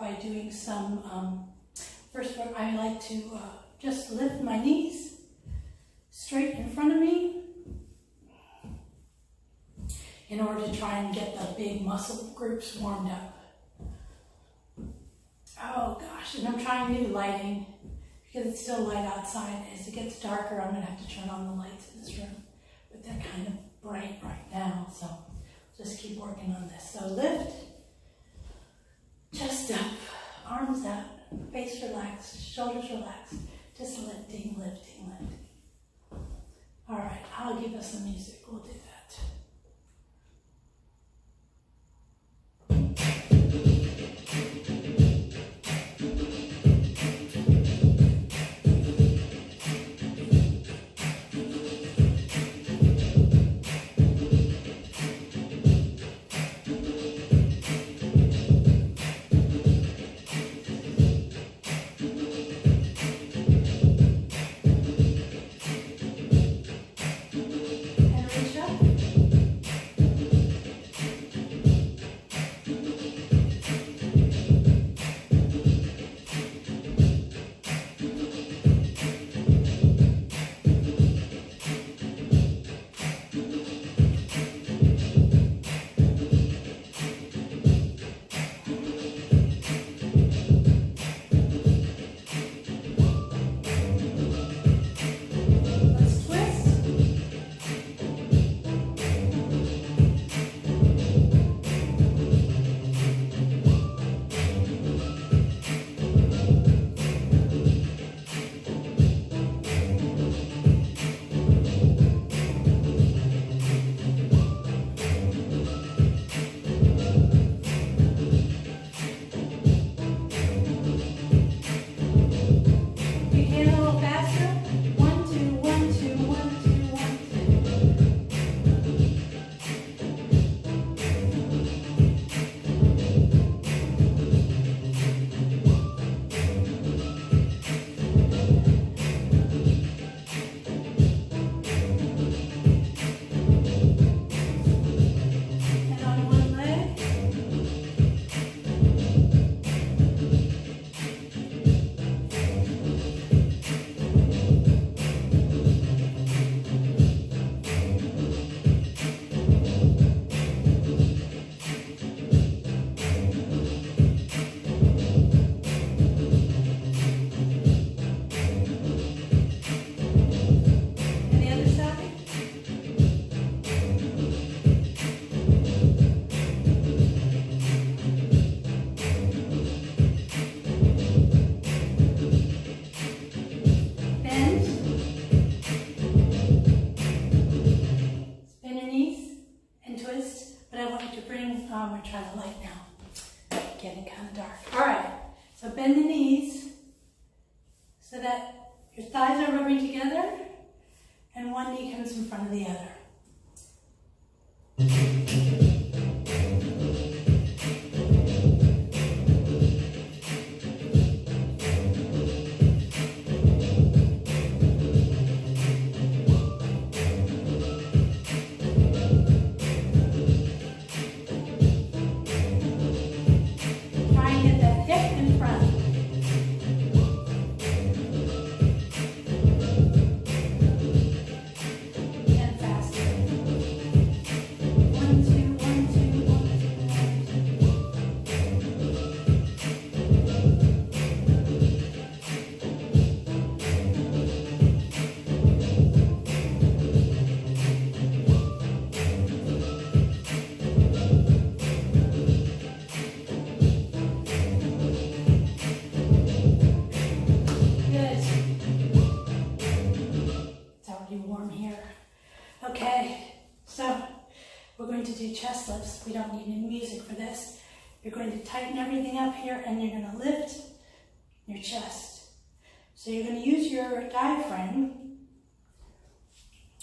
by doing some, first I like to just lift my knees straight in front of me in order to try and get the big muscle groups warmed up. Oh gosh, and I'm trying new lighting because it's still light outside. As it gets darker, I'm going to have to turn on the lights in this room. But they're kind of bright right now, so just keep working on this. So lift, chest up, arms out, face relaxed, shoulders relaxed. Just lifting, lifting, lifting. All right, I'll give us some music. We'll do that. We're trying to light now. Getting kind of dark. All right, so bend the knees so that your thighs are rubbing together and one knee comes in front of the other. Chest lifts. We don't need any music for this. You're going to tighten everything up here and you're going to lift your chest. So you're going to use your diaphragm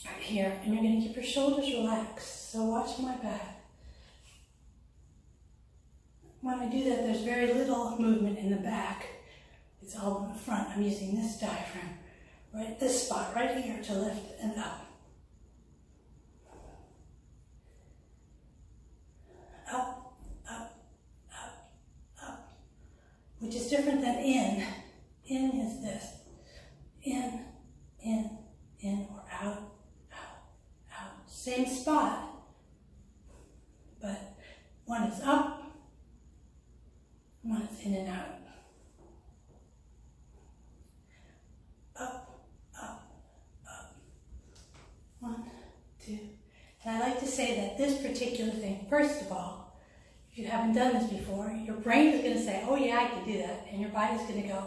right here and you're going to keep your shoulders relaxed. So watch my back. When I do that, there's very little movement in the back. It's all in the front. I'm using this diaphragm, right, this spot right here to lift and up. Up, up, up, up, which is different than in. In is this. In, or out, out, out. Same spot, but one is up, one is in and out. Up, up, up. 1, 2. And I like to say that this particular thing, first of all, if you haven't done this before, your brain is going to say, oh yeah, I can do that. And your body's going to go,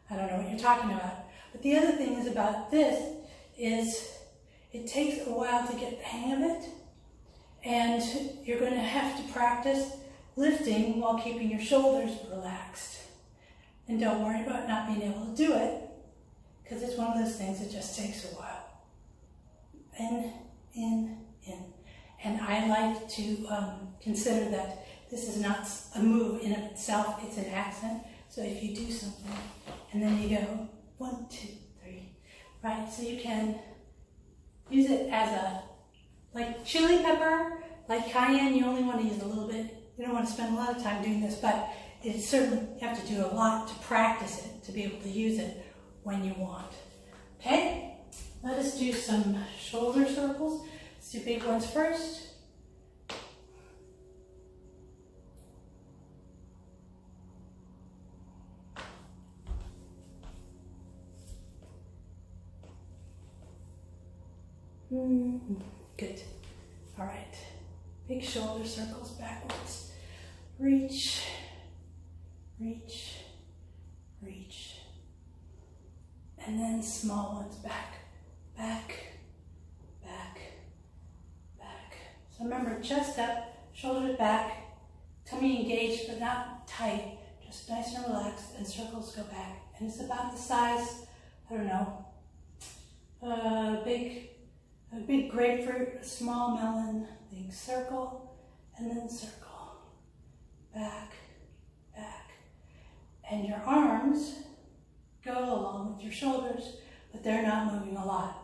I don't know what you're talking about. But the other thing is about this is it takes a while to get the hang of it. And you're going to have to practice lifting while keeping your shoulders relaxed. And don't worry about not being able to do it, because it's one of those things that just takes a while. In. And I like to consider that this is not a move in of itself, it's an accent. So if you do something, and then you go 1, 2, 3, right? So you can use it as a, like chili pepper, like cayenne, you only want to use a little bit. You don't want to spend a lot of time doing this, but it's certainly, you have to do a lot to practice it, to be able to use it when you want. Okay? Let us do some shoulder circles. Let's do big ones first. Good. All right. Big shoulder circles backwards. Reach, reach, reach. And then small ones back, back, back, back. So remember, chest up, shoulders back, tummy engaged but not tight, just nice and relaxed, and circles go back. And it's about the size, I don't know, a big grapefruit, a small melon, big circle, and then circle, back, back. And your arms go along with your shoulders, but they're not moving a lot.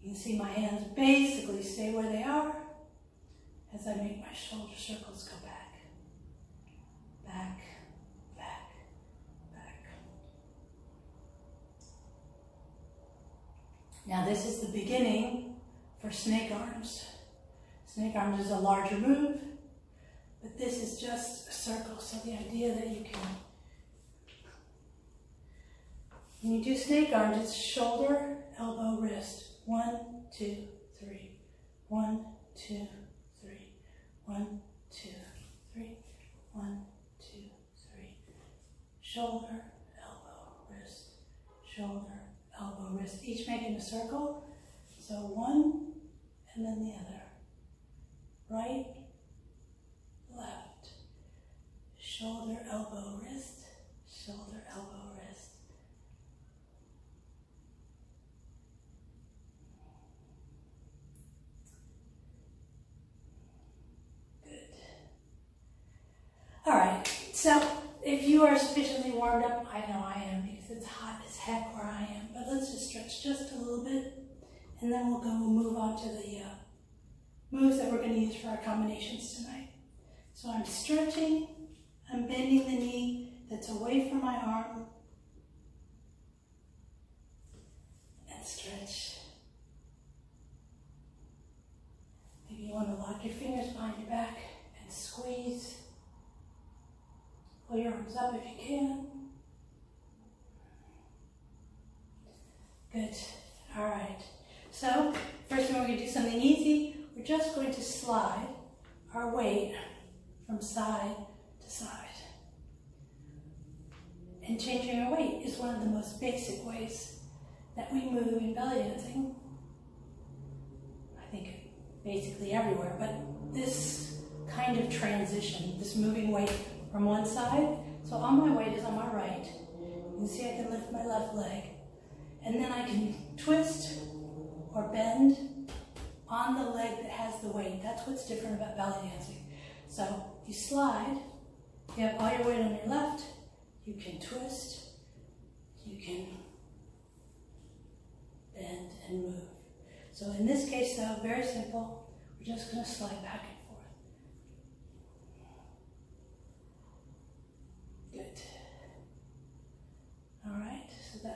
You can see my hands basically stay where they are as I make my shoulder circles go back, back, back, back. Now this is the beginning for snake arms. Snake arms is a larger move, but this is just a circle. So the idea that you can, when you do snake arms, it's shoulder, elbow, wrist. 1, 2, 3. 1, 2, 3. 1, 2, 3. 1, 2, 3. Shoulder, elbow, wrist. Shoulder, elbow, wrist. Each making a circle. So one, and then the other. Right, left. Shoulder, elbow, wrist. Shoulder, elbow, wrist. Good. All right, so if you are sufficiently warmed up, I know I am because it's hot as heck where I am, but let's just stretch just a little bit, and then we'll move on to the moves that we're going to use for our combinations tonight. So I'm stretching, I'm bending the knee that's away from my arm, and stretch. Maybe you want to lock your fingers behind your back and squeeze. Pull your arms up if you can. Good. All right. So first thing we're going to do something easy. We're just going to slide our weight from side to side. And changing our weight is one of the most basic ways that we move in belly dancing. I think basically everywhere, but this kind of transition, this moving weight from one side. So all my weight is on my right. You can see I can lift my left leg. And then I can twist or bend on the leg that has the weight. That's what's different about belly dancing. So you slide, you have all your weight on your left, you can twist, you can bend and move. So in this case though, very simple, we're just going to slide back and forth. Good.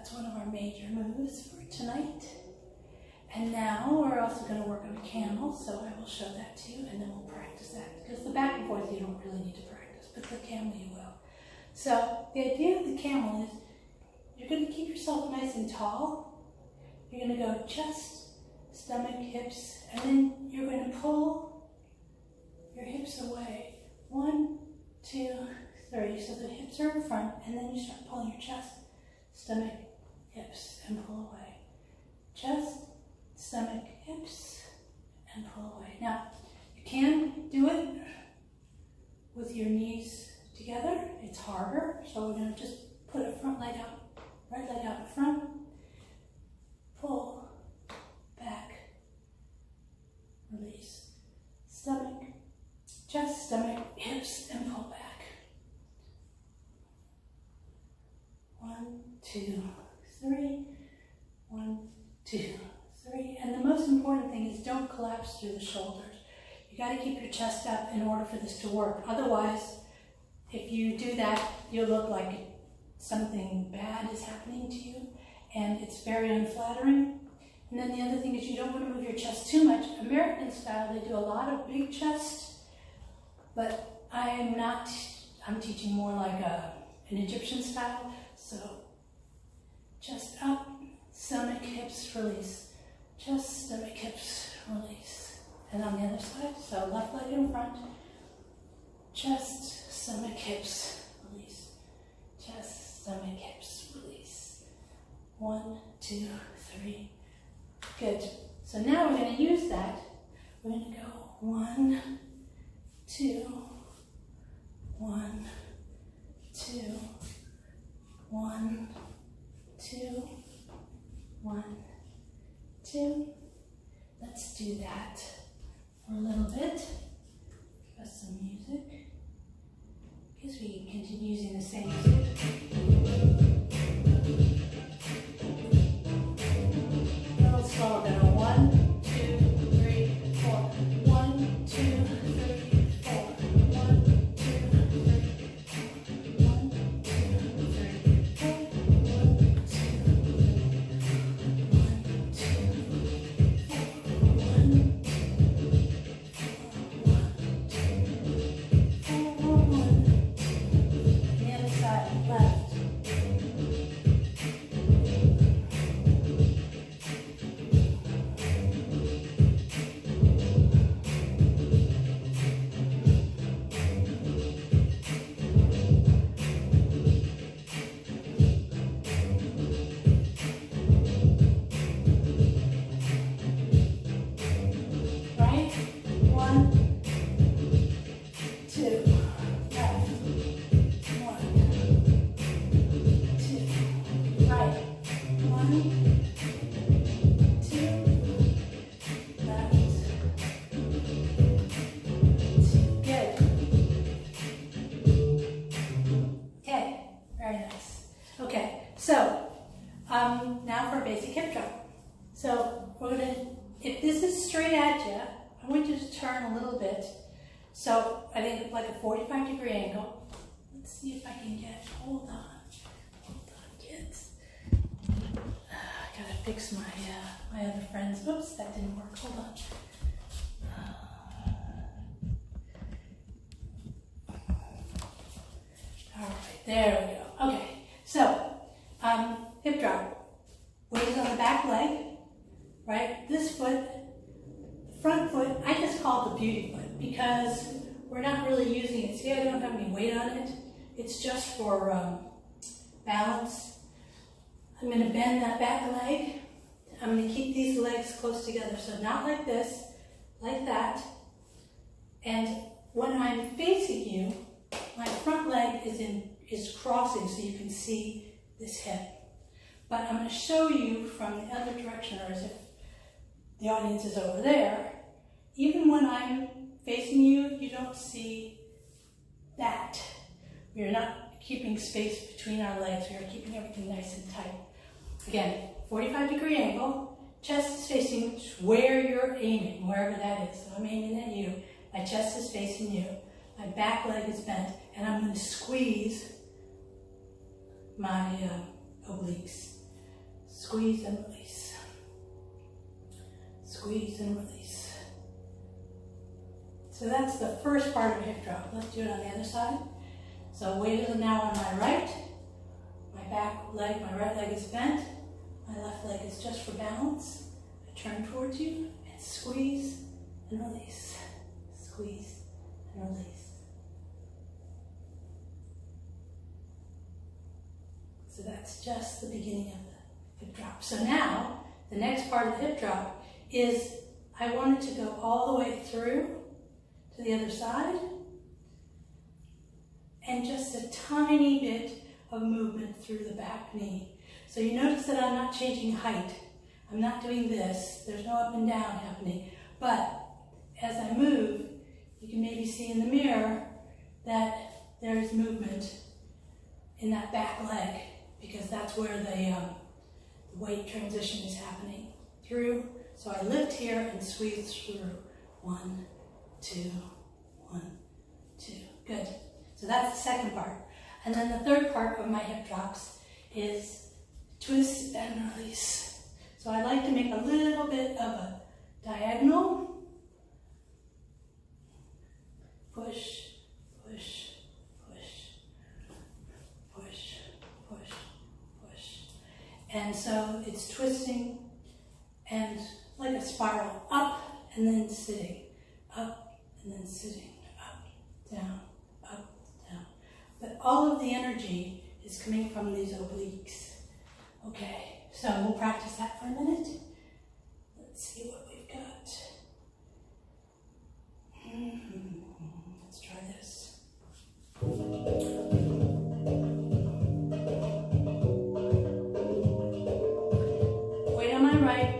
that's one of our major moves for tonight. And now we're also going to work on a camel, so I will show that to you, and then we'll practice that. Because the back and forth you don't really need to practice, but the camel you will. So the idea of the camel is you're going to keep yourself nice and tall. You're going to go chest, stomach, hips, and then you're going to pull your hips away. 1, 2, 3. So the hips are in front, and then you start pulling your chest, stomach, hips, and pull away. Chest, stomach, hips, and pull away. Now, you can do it with your knees together. It's harder, so we're going to just put a front leg out, right leg out in front, pull, back, release, stomach, chest, stomach, hips, and pull back. 1, 2, 3, 1, 2, 3. And the most important thing is don't collapse through the shoulders. You got to keep your chest up in order for this to work. Otherwise, if you do that, you'll look like something bad is happening to you, and it's very unflattering. And then the other thing is you don't want to move your chest too much. American style, they do a lot of big chest, but I'm not. I'm teaching more like an Egyptian style. So chest up, stomach, hips, release. Chest, stomach, hips, release. And on the other side, so left leg in front. Chest, stomach, hips, release. Chest, stomach, hips, release. 1, 2, 3. Good. So now we're going to use that. We're going to go 1, 2, 1, 2, 1, 2, 1, 2. Let's do that for a little bit. Give us some music. Because we can continue using the same music. A little slower than a 1, 2, 3, 4. 1, 2, 3, 4. 1, 2, 3, 4. 1, 2, 3, 4. 1, now for a basic hip drop. So we're going to, if this is straight at you, I want you to turn a little bit. So I think like a 45-degree angle. Let's see if I can get, hold on kids. I gotta fix my my other friends. Oops, that didn't work, hold on. All right, there we go. Okay, so hip drop. Weight is on the back leg, right? This foot, the front foot, I just call it the beauty foot because we're not really using it. See, I don't have any weight on it. It's just for balance. I'm going to bend that back leg. I'm going to keep these legs close together. So not like this, like that. And when I'm facing you, my front leg is crossing so you can see this hip. But I'm going to show you from the other direction, or as if the audience is over there. Even when I'm facing you, you don't see that. We're not keeping space between our legs. We are keeping everything nice and tight. Again, 45-degree angle. Chest is facing where you're aiming, wherever that is. So I'm aiming at you. My chest is facing you. My back leg is bent, and I'm going to squeeze my obliques. Squeeze and release. Squeeze and release. So that's the first part of a hip drop. Let's do it on the other side. So weight is now on my right. My back leg, my right leg is bent. My left leg is just for balance. I turn towards you and squeeze and release. Squeeze and release. So that's just the beginning of the hip drop. So now, the next part of the hip drop is I want it to go all the way through to the other side and just a tiny bit of movement through the back knee. So you notice that I'm not changing height. I'm not doing this. There's no up and down happening. But as I move, you can maybe see in the mirror that there's movement in that back leg because that's where the weight transition is happening through. So I lift here and squeeze through. 1, 2, 1, 2. Good. So that's the second part. And then the third part of my hip drops is twist and release. So I like to make a little bit of a diagonal. Push, push, push, push, push, push. And so it's twisting and like a spiral, up and then sitting, up and then sitting, up, down, up, down. But all of the energy is coming from these obliques. Okay, so we'll practice that for a minute. Let's see what we've got. Let's try this. Weight on my right.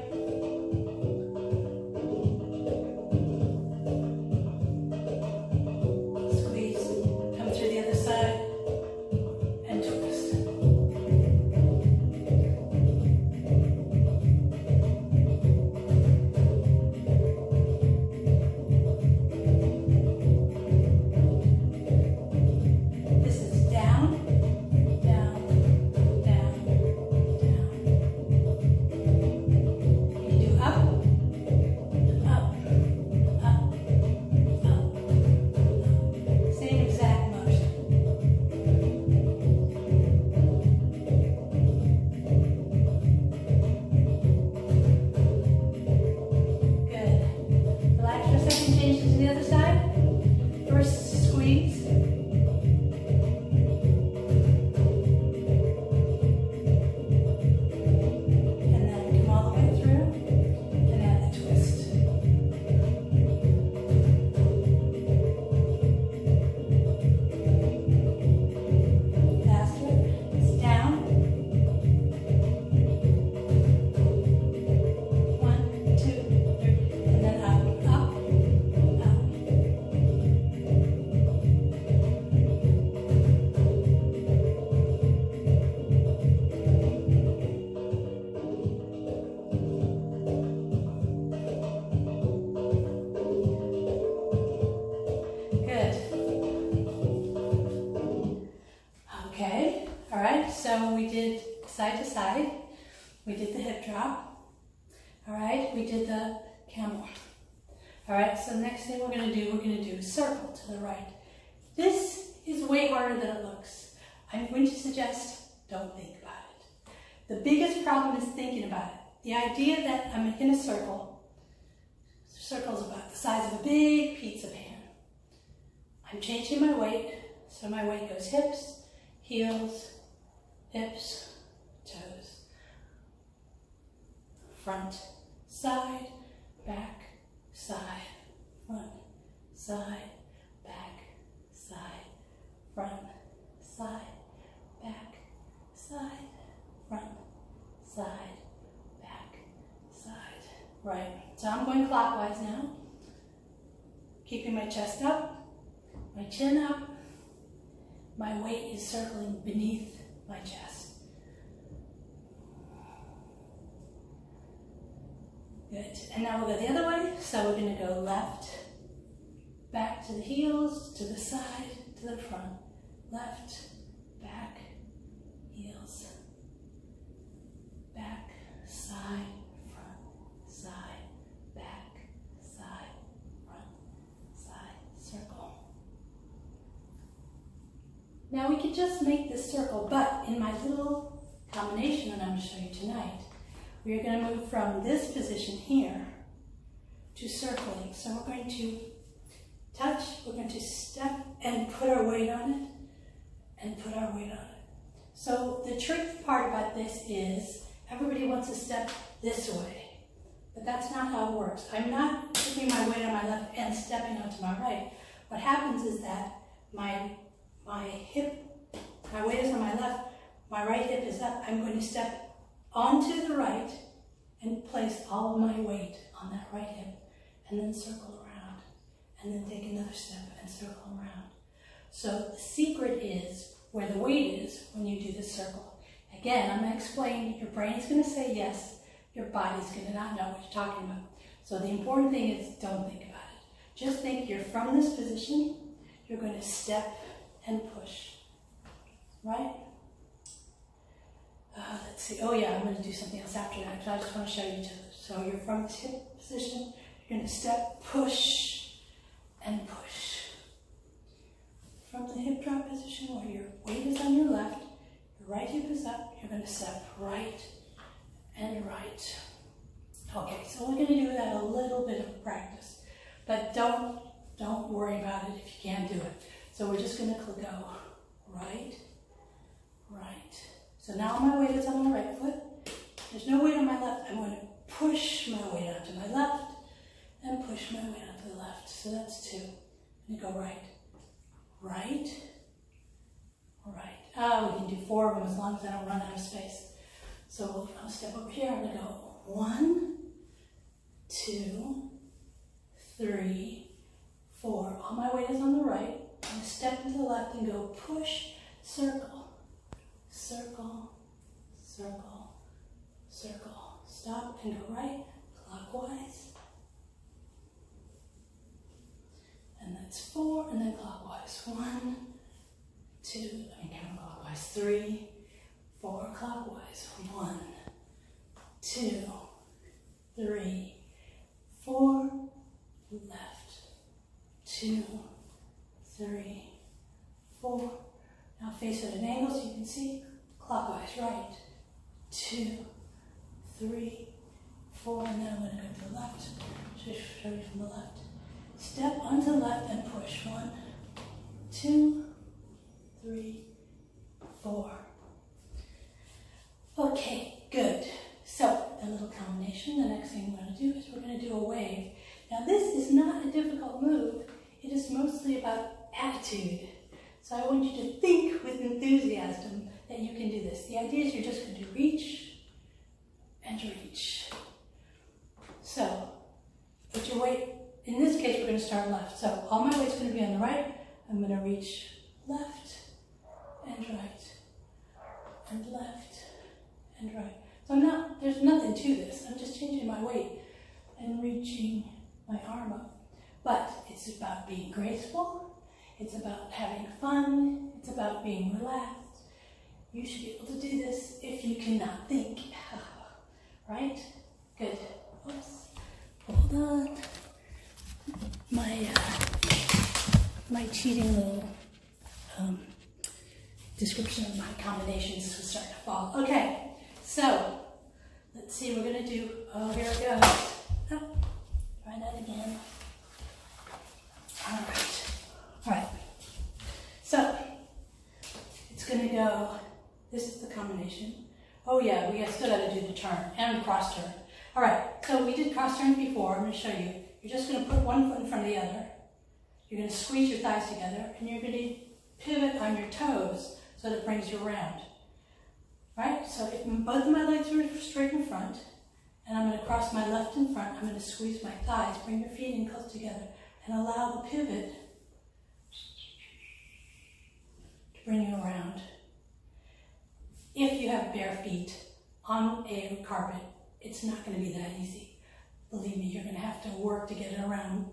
So we did side to side, we did the hip drop, all right, we did the camel. All right, so the next thing we're going to do a circle to the right. This is way harder than it looks. I'm going to suggest don't think about it. The biggest problem is thinking about it. The idea that I'm making a circle, the circle's about the size of a big pizza pan. I'm changing my weight, so my weight goes hips, heels, hips, toes, front, side, back, side, front, side, back, side, front, side, back, side, front, side, back, side. Right, so I'm going clockwise now, keeping my chest up, my chin up, my weight is circling beneath my chest. Good, and now we'll go the other way. So we're going to go left, back to the heels, to the side, to the front. Left, back, heels, back, Now we could just make this circle, but in my little combination that I'm going to show you tonight, we are going to move from this position here to circling. So we're going to touch, we're going to step and put our weight on it, and put our weight on it. So the tricky part about this is everybody wants to step this way, but that's not how it works. I'm not putting my weight on my left and stepping onto my right. What happens is that my hip, my weight is on my left, my right hip is up. I'm going to step onto the right and place all of my weight on that right hip, and then circle around, and then take another step and circle around. So the secret is where the weight is when you do this circle. Again, I'm going to explain, your brain's going to say yes, your body's going to not know what you're talking about. So the important thing is don't think about it. Just think you're from this position, you're going to step and push, right? Let's see, oh yeah, I'm going to do something else after that, because I just want to show you each other. So you're from this hip position, you're going to step, push, and push. From the hip drop position where your weight is on your left, your right hip is up, you're going to step right and right. Okay, so we're going to do that a little bit of practice, but don't worry about it if you can't do it. So we're just going to go right, right. So now my weight is on my right foot. There's no weight on my left. I'm going to push my weight onto my left and push my weight onto the left. So that's two. I'm going to go right, right, right. We can do 4 of them as long as I don't run out of space. So I'll step over here. I'm going to go 1, 2, 3, 4. All my weight is on the right. I'm going to step to the left and go push, circle, circle, circle, circle. Stop and go right, clockwise. And that's 4, and then clockwise. 1, 2, counterclockwise. 3, 4, clockwise. 1, 2, 3, 4, left. 2, 3, 4. Now face at an angle so you can see. Clockwise, right. 2, 3, 4, and then I'm going to go to the left. Show you from the left. Step onto the left and push. 1, 2, 3, 4. Okay, good. So, a little combination. The next thing we're going to do is we're going to do a wave. Now this is not a difficult move. It is mostly about attitude. So I want you to think with enthusiasm that you can do this. The idea is you're just going to reach and reach. So, put your weight, in this case we're going to start left. So all my weight's going to be on the right. I'm going to reach left and right and left and right. So there's nothing to this. I'm just changing my weight and reaching my arm up. But it's about being graceful. It's about having fun. It's about being relaxed. You should be able to do this if you cannot think. Right? Good. Oops. Hold on. My cheating little description of my combinations is starting to fall. Okay, so let's see. We're going to do, oh, here it goes. Oh, try that again. All right, so it's going to go, this is the combination. Oh yeah, we still got to do the turn and cross turn. All right, so we did cross turns before. I'm going to show you. You're just going to put one foot in front of the other. You're going to squeeze your thighs together, and you're going to pivot on your toes so that it brings you around. Right, so if both of my legs are straight in front, and I'm going to cross my left in front, I'm going to squeeze my thighs, bring your feet in close together, and allow the pivot to bring you around. If you have bare feet on a carpet, it's not going to be that easy. Believe me, you're going to have to work to get it around.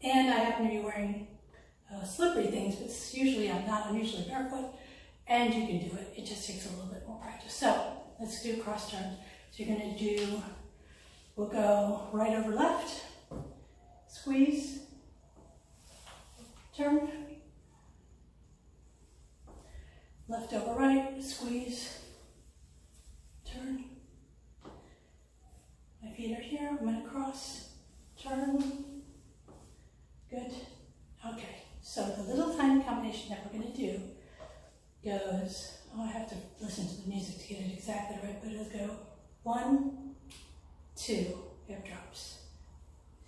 And I happen to be wearing slippery things, but usually I'm usually barefoot, and you can do it. It just takes a little bit more practice. So let's do cross turns. So you're going to do, we'll go right over left, squeeze, turn, left over right, squeeze, turn. My feet are here, I'm going to cross, turn. Good. Okay, so the little tiny combination that we're going to do goes, oh, I have to listen to the music to get it exactly right, but it'll go 1, 2, hip drops.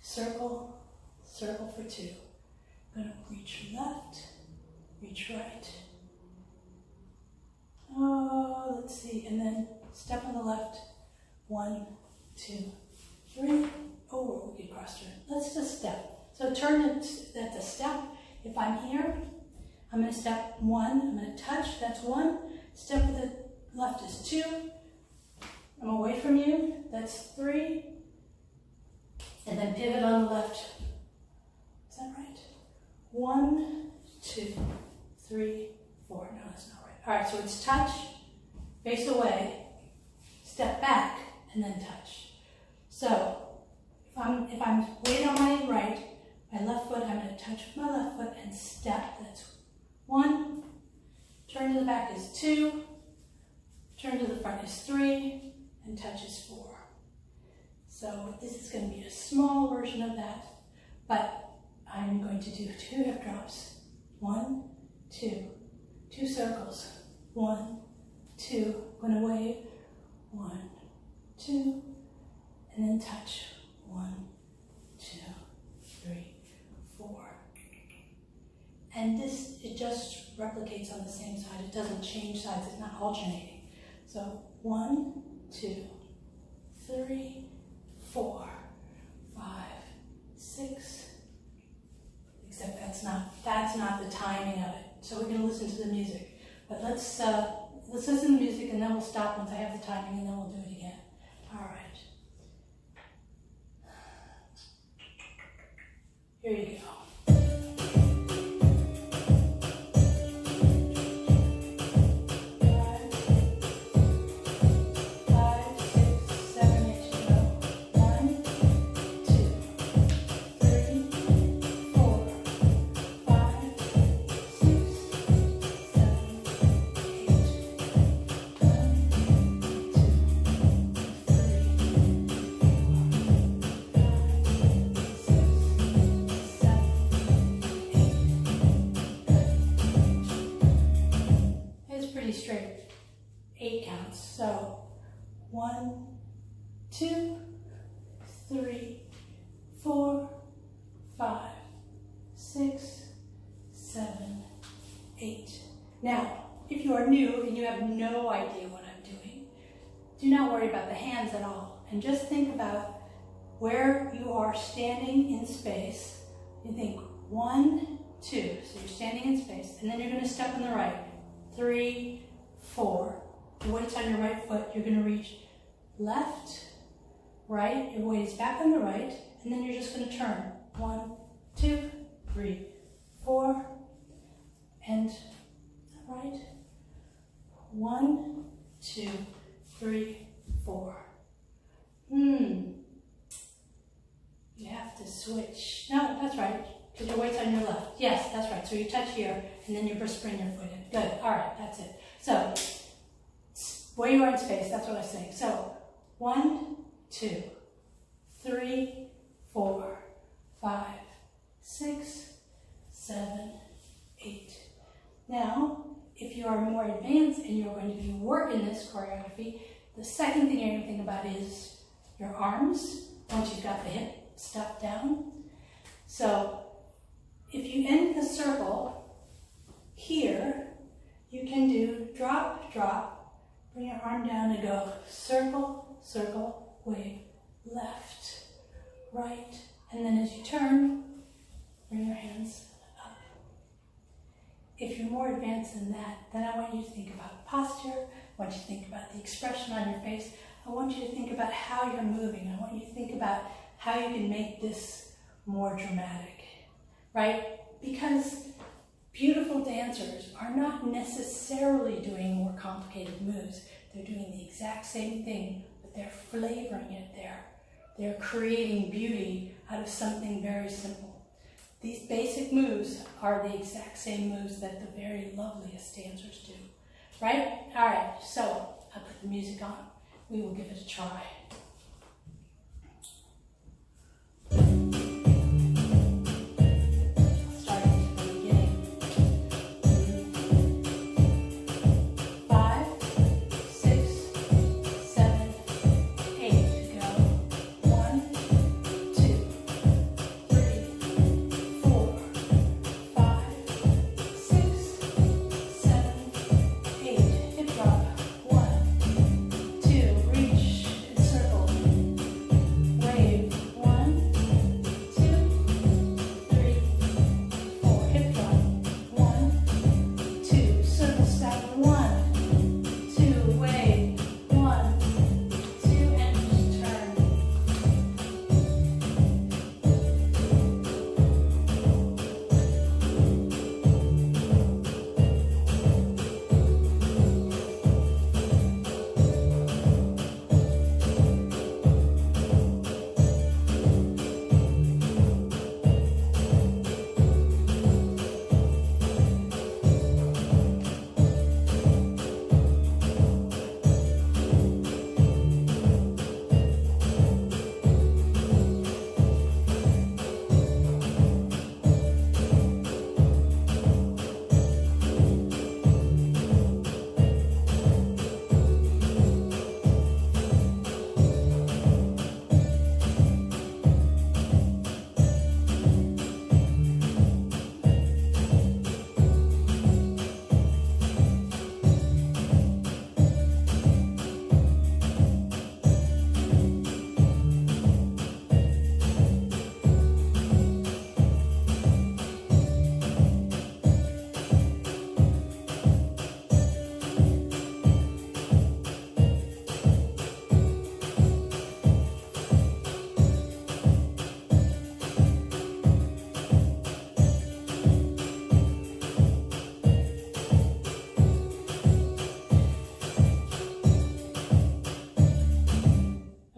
Circle, circle for 2. I'm going to reach left, reach right. Oh, let's see, and then step on the left. 1, 2, 3. Oh, we could cross turn. Let's just step. So turn it, that's a step. If I'm here, I'm going to step 1. I'm going to touch. That's 1. Step to the left is 2. I'm away from you. That's 3. And then pivot on the left. Is that right? 1, 2, 3, 4. No, that's not right. All right, so it's touch, face away, step back, and then touch. So if I'm weight on my right, my left foot, I'm going to touch with my left foot and step. That's 1. Turn to the back is 2. Turn to the front is 3. And touch is 4. So this is going to be a small version of that. But I'm going to do 2 hip drops. 1, 2. 2 circles. 1, 2. I'm going to wave. 1, 2. And then touch. 1, 2, 3, 4. And this, it just replicates on the same side. It doesn't change sides. It's not alternating. So 1, 2, 3, 4, 5, 6. Except that's not the timing of it. So we're going to listen to the music. But let's listen to the music and then we'll stop once I have the timing and then we'll do it again. All right. Here you go. Straight 8 counts. So 1, 2, 3, 4, 5, 6, 7, 8. Now, if you are new and you have no idea what I'm doing, do not worry about the hands at all. And just think about where you are standing in space. You think 1, 2. So you're standing in space. And then you're going to step on the right. 3, 4. The weight's on your right foot. You're going to reach left, right. Your weight is back on the right. And then you're just going to turn. 1, 2, 3, 4. And right. 1, 2, 3, 4. You have to switch. No, that's right. Because your weight's on your left. Yes, that's right. So you touch here, and then you just bring your foot in. Good. All right, that's it. So, where you are in space, that's what I was saying. So, 1, 2, 3, 4, 5, 6, 7, 8. Now, if you are more advanced and you're going to be working this choreography, the second thing you're going to think about is your arms, once you've got the hip stuff down. So, if you end the circle here, you can do drop, drop, bring your arm down and go circle, circle, wave, left, right, and then as you turn, bring your hands up. If you're more advanced than that, then I want you to think about posture, I want you to think about the expression on your face, I want you to think about how you're moving, I want you to think about how you can make this more dramatic, right? Because beautiful dancers are not necessarily doing more complicated moves. They're doing the exact same thing, but they're flavoring it. They're creating beauty out of something very simple. These basic moves are the exact same moves that the very loveliest dancers do. right? All right, so I'll put the music on. We will give it a try.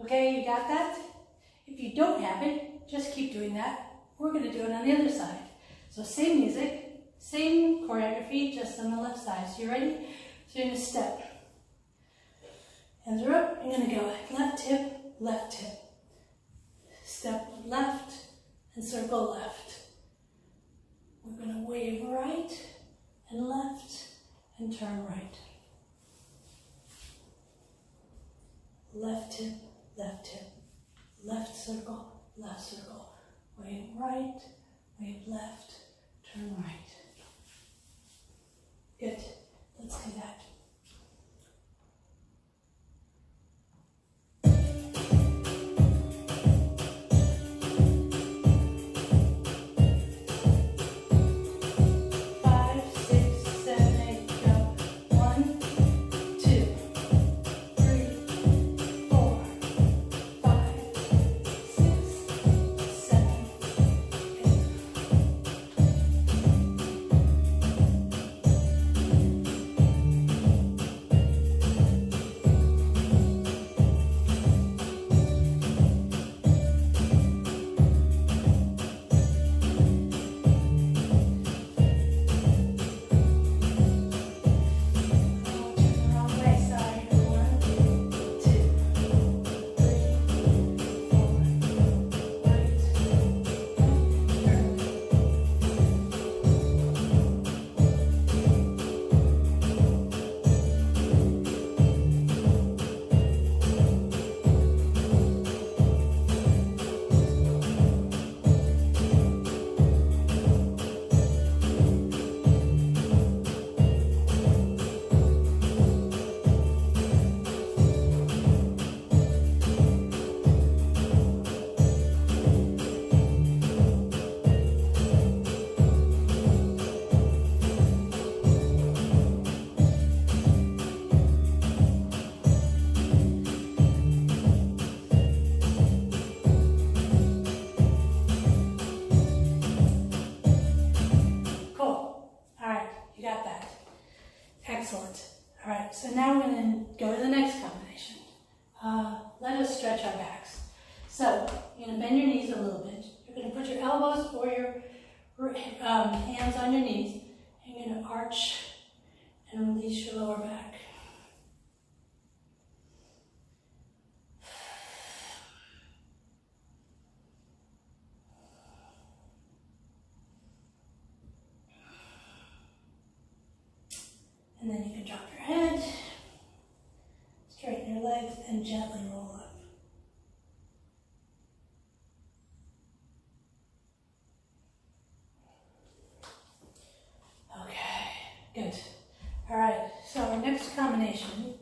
Okay, you got that? If you don't have it, just keep doing that. We're going to do it on the other side. So same music, same choreography, just on the left side. So you ready? So you're going to step. Hands are up. You're going to go left tip, left tip. Step left and circle left. We're going to wave right and left and turn right. Left tip, left circle, wave right, wave left, turn right. Good, let's do that. Excellent. All right, so now we're going to go to the next combination. Let us stretch our backs. So you're going to bend your knees a little bit. You're going to put your elbows or your hands on your knees. And you're going to arch and release your lower back. legs and gently roll up. Good. All right, so our next combination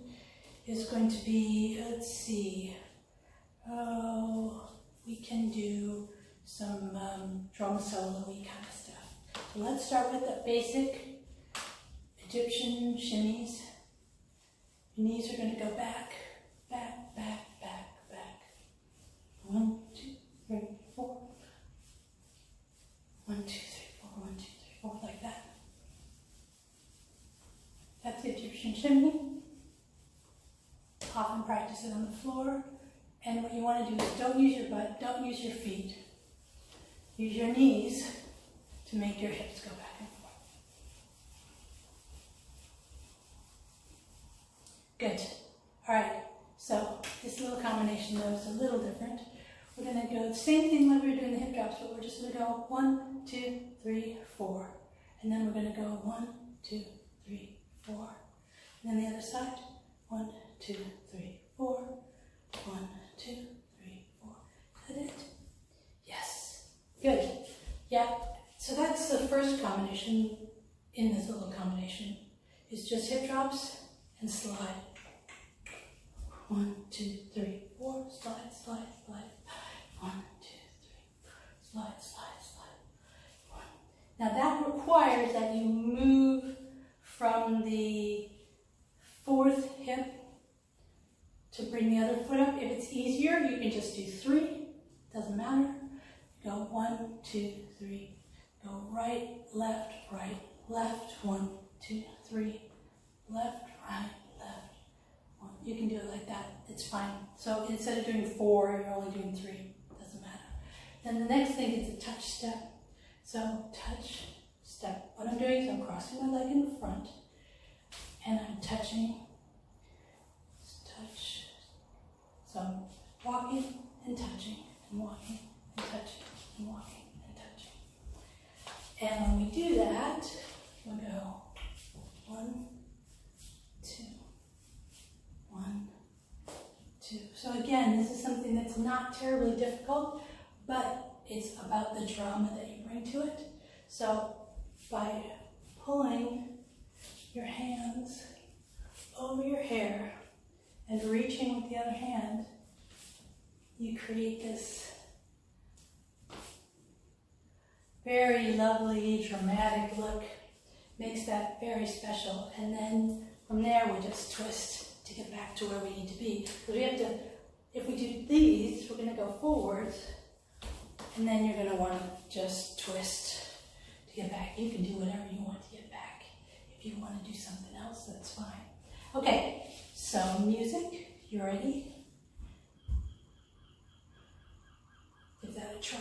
is going to be, let's see, we can do some drum solo-y kind of stuff. So let's start with the basic Egyptian shimmies. Your knees are going to go back, back, back, back, back. 1, 2, 3, 4. 1, 2, 3, 4, 1, 2, 3, 4, like that. That's the Egyptian shimmy. Often practice it on the floor. And what you want to do is don't use your butt, don't use your feet. Use your knees to make your hips go back and forth. Good. All right, so this little combination though is a little different. We're going to go the same thing like we were doing the hip drops, but we're just going to go 1, 2, 3, 4. And then we're going to go 1, 2, 3, 4. And then the other side, 1, 2, 3, 4. 1, 2, 3, 4. Is that it? Yes. Good. Yeah. So that's the first combination in this little combination. It's just hip drops and slide. 1, 2, 3, 4. Slide, slide, slide. 1, 2, 3. Slide, slide, slide. 1. Now that requires that you move from the fourth hip to bring the other foot up. If it's easier, you can just do 3. Doesn't matter. Go 1, 2, 3. Go right, left, right, left. 1, 2, 3. Left, right, left. 1. You can do it like that. It's fine. So instead of doing 4, you're only doing 3. Doesn't matter. Then the next thing is a touch step. So touch, step. What I'm doing is I'm crossing my leg in the front and I'm touching, touch. So I'm walking and touching and walking and touching and walking and touching. And when we do that, we'll go 1, 2, 1, 2. So again, this is something that's not terribly difficult, but it's about the drama that you bring to it. So by pulling your hands over your hair and reaching with the other hand, you create this very lovely, dramatic look. Makes that very special. And then from there, we just twist to get back to where we need to be. Because we have to, if we do these, we're going to go forwards, and then you're going to want to just twist to get back. You can do whatever you want to get back. If you want to do something else, that's fine. Okay, so music, you ready? Give that a try.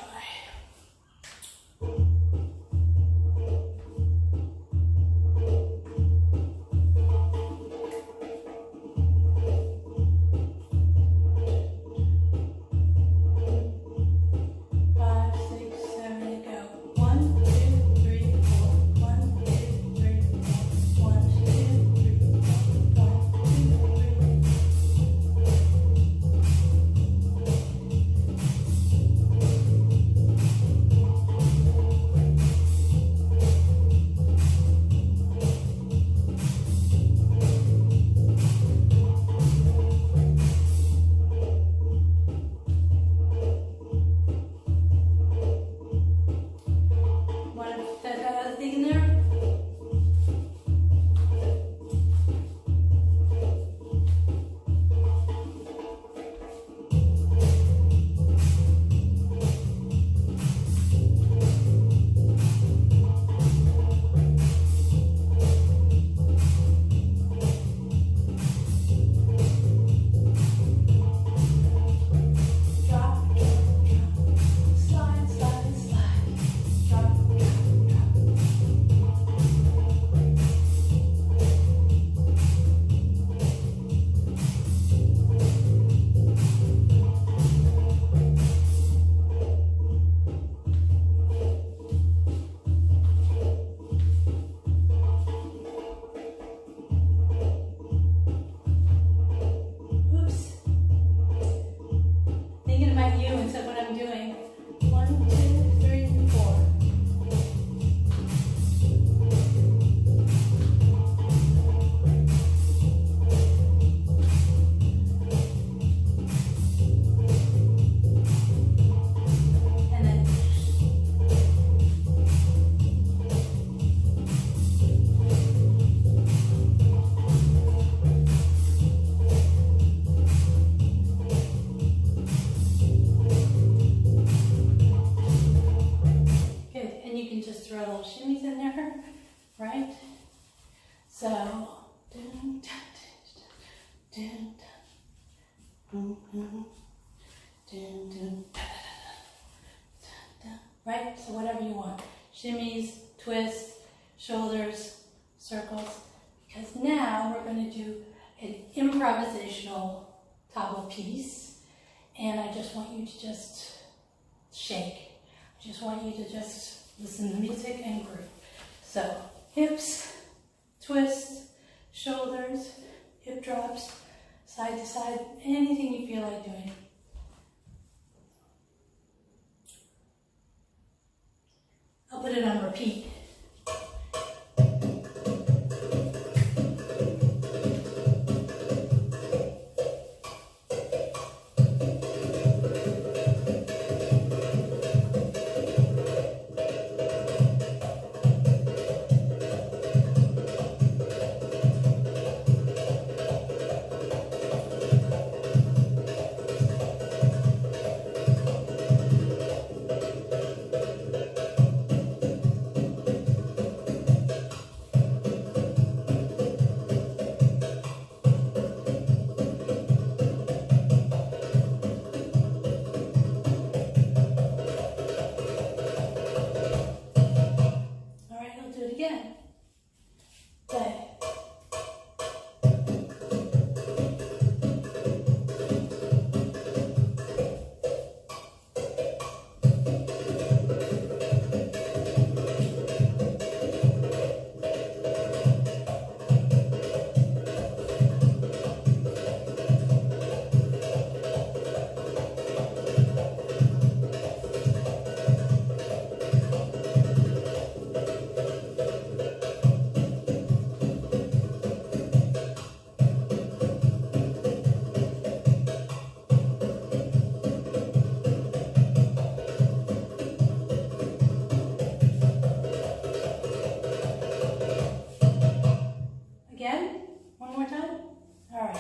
Dun, dun, dun, dun, dun, dun, dun. Right? So whatever you want. Shimmies, twists, shoulders, circles. Because now we're going to do an improvisational tabla piece. And I just want you to just shake. I just want you to just listen to the music and groove. So hips, twist, shoulders, hip drops, side to side, anything you feel like doing. I'll put it on repeat. Again. Play. Again? One more time? All right.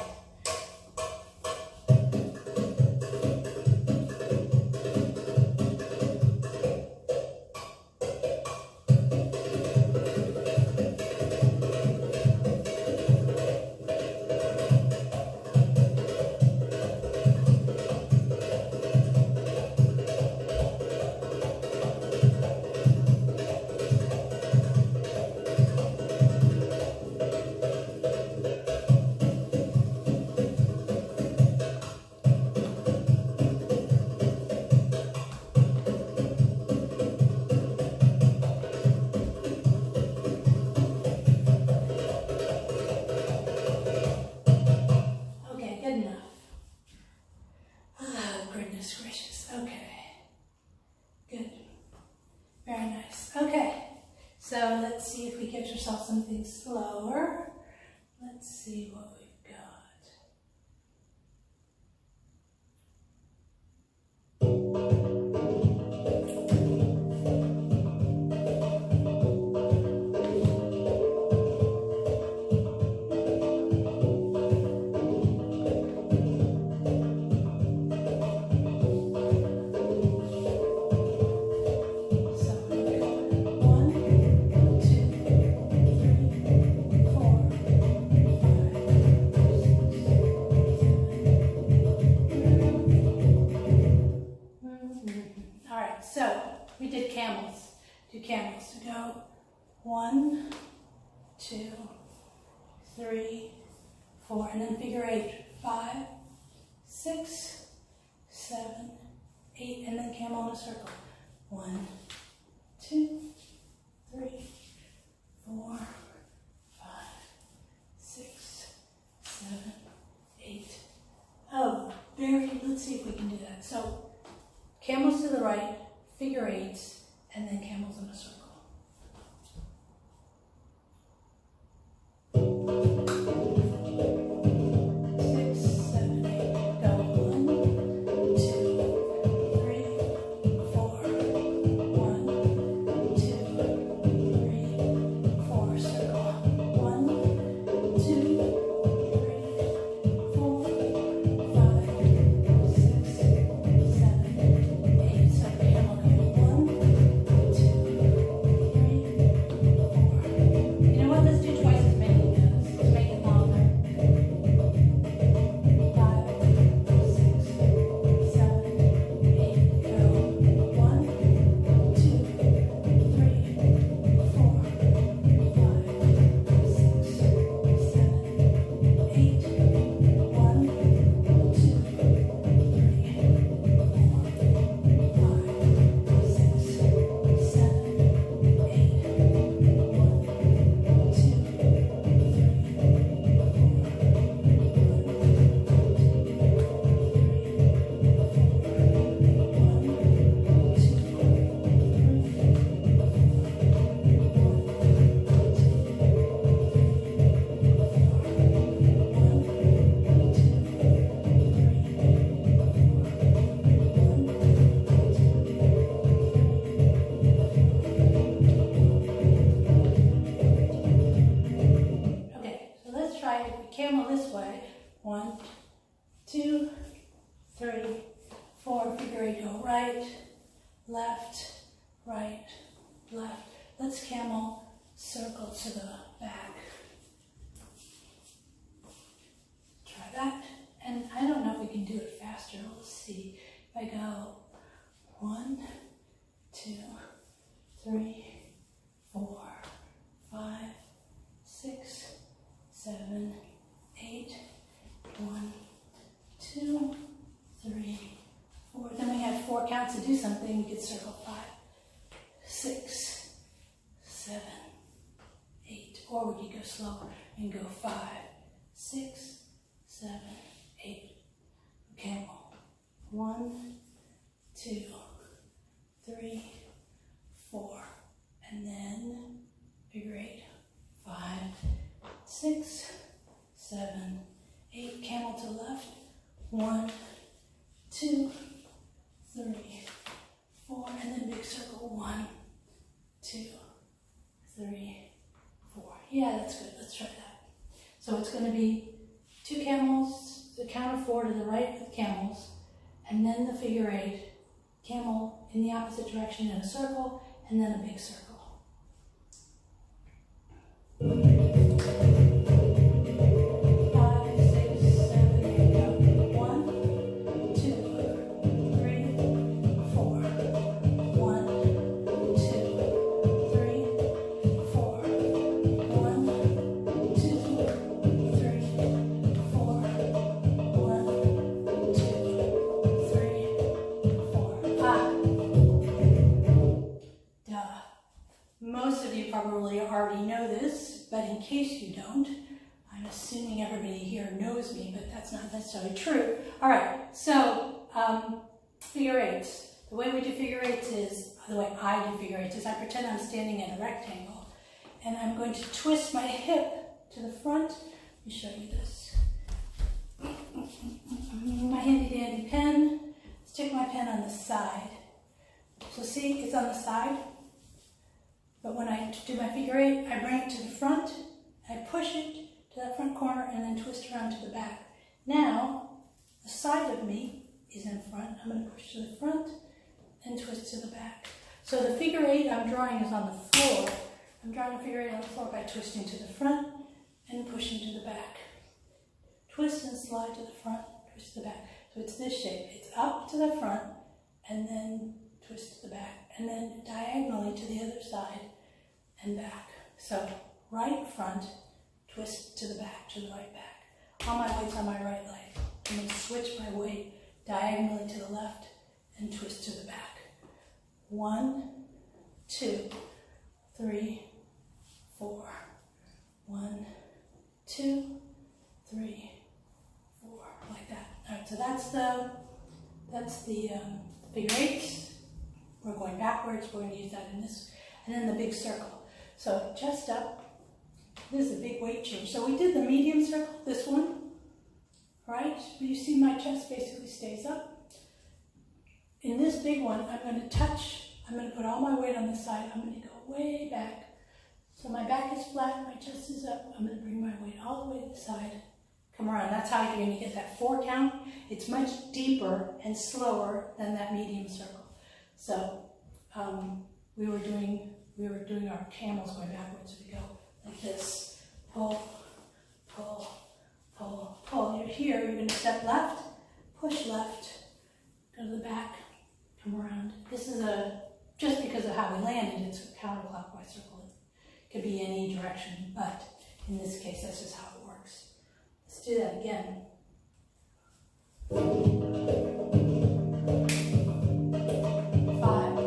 So let's see if we get yourself something slower. Let's see what we've got. Camels to go 1, 2, 3, 4, and then figure 8, 5, 6, 7, 8, and then camel in a circle. 1, 2, 3, 4, 5, 6, 7, 8. Oh, let's see if we can do that. So camels to the right, figure 8s, and then camels in a circle. 1, 2, 3, 4. Figure 8, go right, left, right, left. Let's camel circle to the back. Try that. And I don't know if we can do it faster. Let's see. If I go 1, 2, 3, 4, 5, 6, 7, 8, 1, 2, 3, 4. Then we have 4 counts to do something. We could circle 5, 6, 7, 8. Or we could go slower and go 5, 6, 7, 8. Camel. 1, 2, 3, 4. And then figure 8. 5, 6, 7, 8. Camel to left. 1, 2, 3, 4. And then big circle. 1, 2, 3, 4. Yeah, that's good. Let's try that. So it's going to be 2 camels, the count of 4 to the right with camels, and then the figure 8, camel in the opposite direction in a circle, and then a big circle. 5, 6, 7, 8, go. 1, 2, 3, 4. 1, 2, 3, 4. 1, 2, 3, 4. 1, 2, 3, 4. Duh. Most of you probably already know this, but in case you don't, I'm assuming everybody here knows me, but that's not necessarily true. All right, so figure eights. The way we do figure eights is, the way I do figure eights is I pretend I'm standing in a rectangle, and I'm going to twist my hip to the front. Let me show you this. My handy dandy pen. Stick my pen on the side. So see, it's on the side. But when I do my figure eight, I bring it to the front, I push it to that front corner, and then twist around to the back. Now, the side of me is in front. I'm going to push to the front and twist to the back. So the figure eight I'm drawing is on the floor. I'm drawing a figure eight on the floor by twisting to the front and pushing to the back. Twist and slide to the front, twist to the back. So it's this shape. It's up to the front and then twist to the back, and then diagonally to the other side and back. So right front, twist to the back, to the right back. All my weight's on my right leg. I'm going to switch my weight diagonally to the left and twist to the back. 1, 2, 3, 4. 1, 2, 3, 4, like that. All right, so that's the figure eights. We're going backwards. We're going to use that in this, and then the big circle. So chest up. This is a big weight change. So we did the medium circle, this one, right? You see my chest basically stays up. In this big one, I'm going to put all my weight on this side. I'm going to go way back. So my back is flat, my chest is up. I'm going to bring my weight all the way to the side, come around. That's how you're going to get that 4 count. It's much deeper and slower than that medium circle. So we were doing our camels going backwards. We go like this, pull, pull, pull, pull. You're here, you're going to step left, push left, go to the back, come around. This is just because of how we landed, it's a counterclockwise circle. It could be any direction, but in this case, that's just how it works. Let's do that again. 1,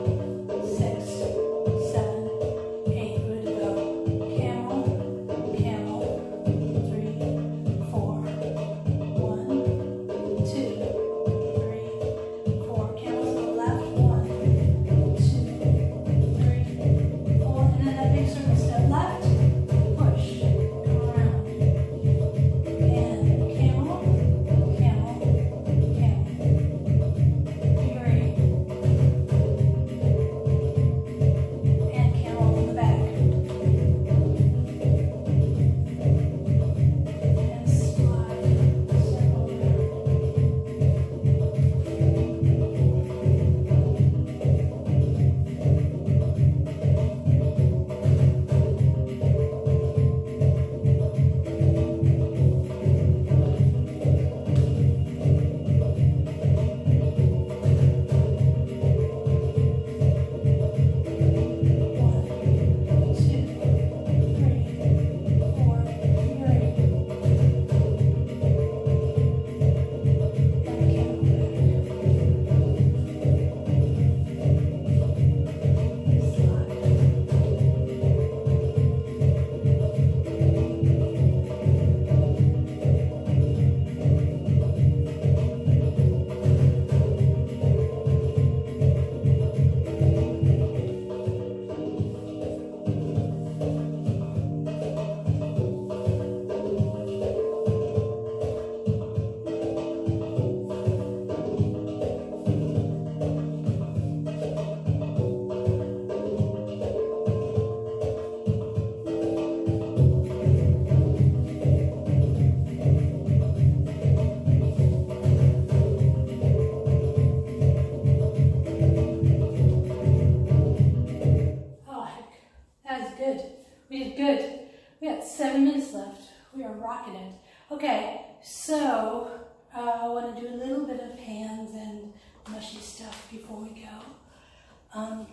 I want to do a little bit of hands and mushy stuff before we go.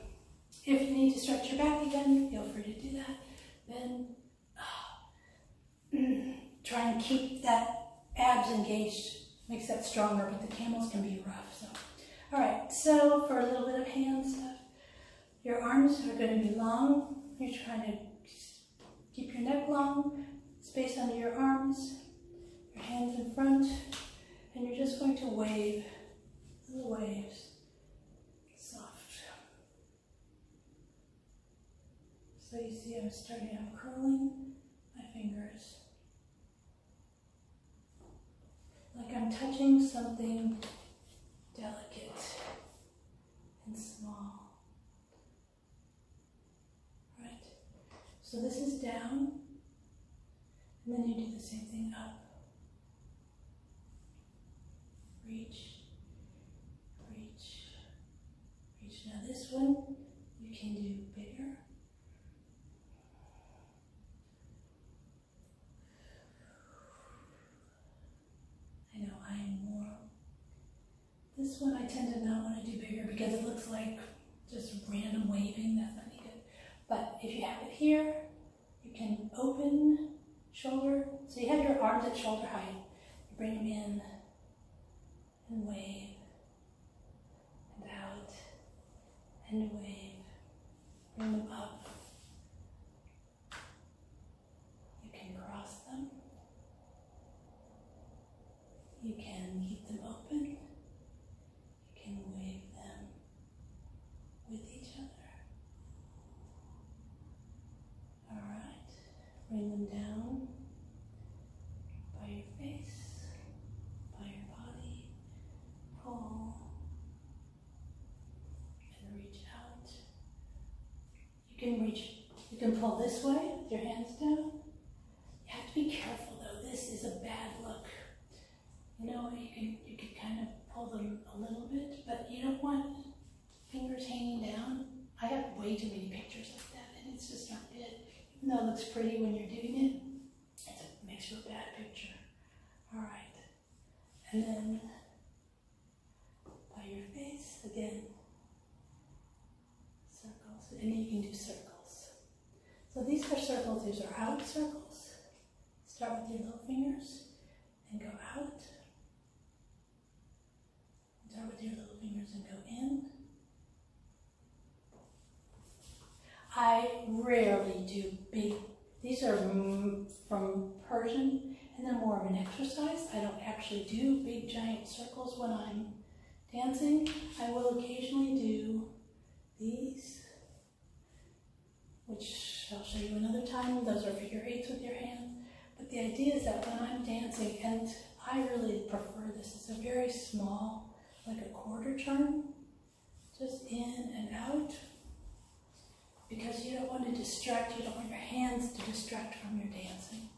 If you need to stretch your back again, feel free to do that. Then try and keep that abs engaged. Makes that stronger, but the camels can be rough. So, all right. So for a little bit of hand stuff, your arms are going to be long. You're trying to keep your neck long, space under your arms, your hands in front, and you're just going to wave, little waves, soft. So you see I'm curling my fingers, like I'm touching something delicate and small. Right? So this is down, and then you do the same thing up. Reach, reach, reach. Now this one you can do bigger. I know I am more. This one I tend to not want to do bigger because it looks like just random waving. That's not any good. But if you have it here, you can open shoulder. So you have your arms at shoulder height. You bring them in and wave and out and wave. Bring them up. You can cross them. You can keep them open. You can wave them with each other. All right. Bring them down by your face, by your body. Pull and reach out. You can pull this way with your hands down. You have to be careful though. This is a bad look. You know, you can kind of pull them a little bit, but you don't want fingers hanging down. I have way too many pictures like that, and it's just not good. Even though it looks pretty when you're doing it, it makes you a bad picture. All right, and then by your face again, circles, and then you can do circles. So these are circles. These are out circles. Start with your little fingers and go out. Start with your little fingers and go in. I rarely do big, these are from Persian, and they're more of an exercise. I don't actually do big giant circles when I'm dancing. I will occasionally do these, which I'll show you another time. Those are figure eights with your hands. But the idea is that when I'm dancing, and I really prefer this, it's a very small, like a quarter turn, just in and out, because you don't want to distract, you don't want your hands to distract from your dancing.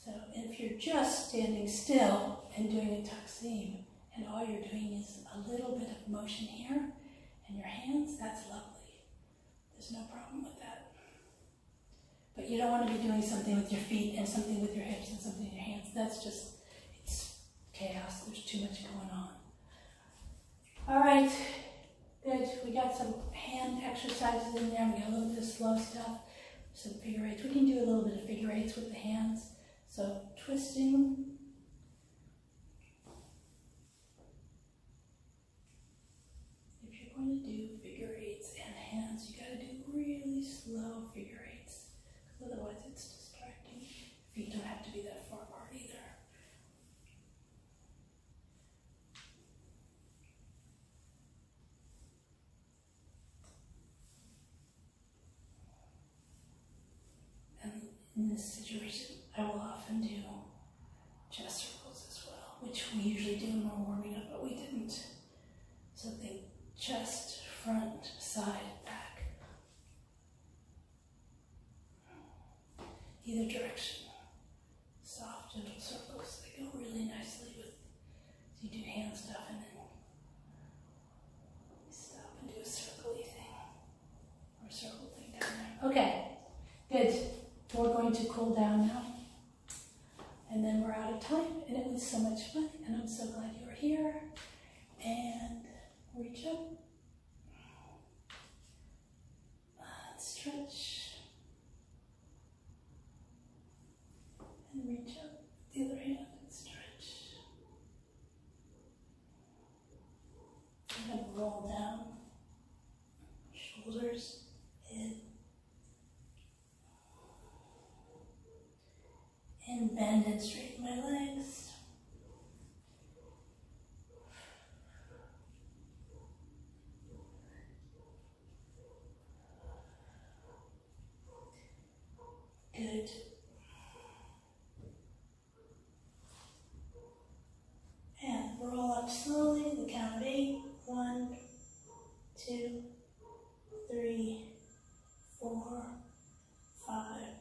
So if you're just standing still and doing a tuck-seam, and all you're doing is a little bit of motion here, and your hands, that's lovely. There's no problem with that. But you don't want to be doing something with your feet and something with your hips and something with your hands. That's just, it's chaos. There's too much going on. All right, good. We got some hand exercises in there. We got a little bit of slow stuff, some figure eights. We can do a little bit of figure eights with the hands. So twisting. If you're going to do figure eights and hands, you got to do really slow figure eights, because otherwise it's distracting. Feet don't have to be that far apart either. In this situation, I will often do chest circles as well, which we usually do when we're warming up, but we didn't. So think chest, front, side, back. Either direction. Soft, gentle circles. They go really nicely with, so you do hand stuff and then you stop and do a circle-y thing. Or a circle thing down there. Okay, good. We're going to cool down now, and then we're out of time, and it was so much fun, and I'm so And bend and straighten my legs. Good. And roll up slowly, the count of 8. 1, 2, 3, 4, 5,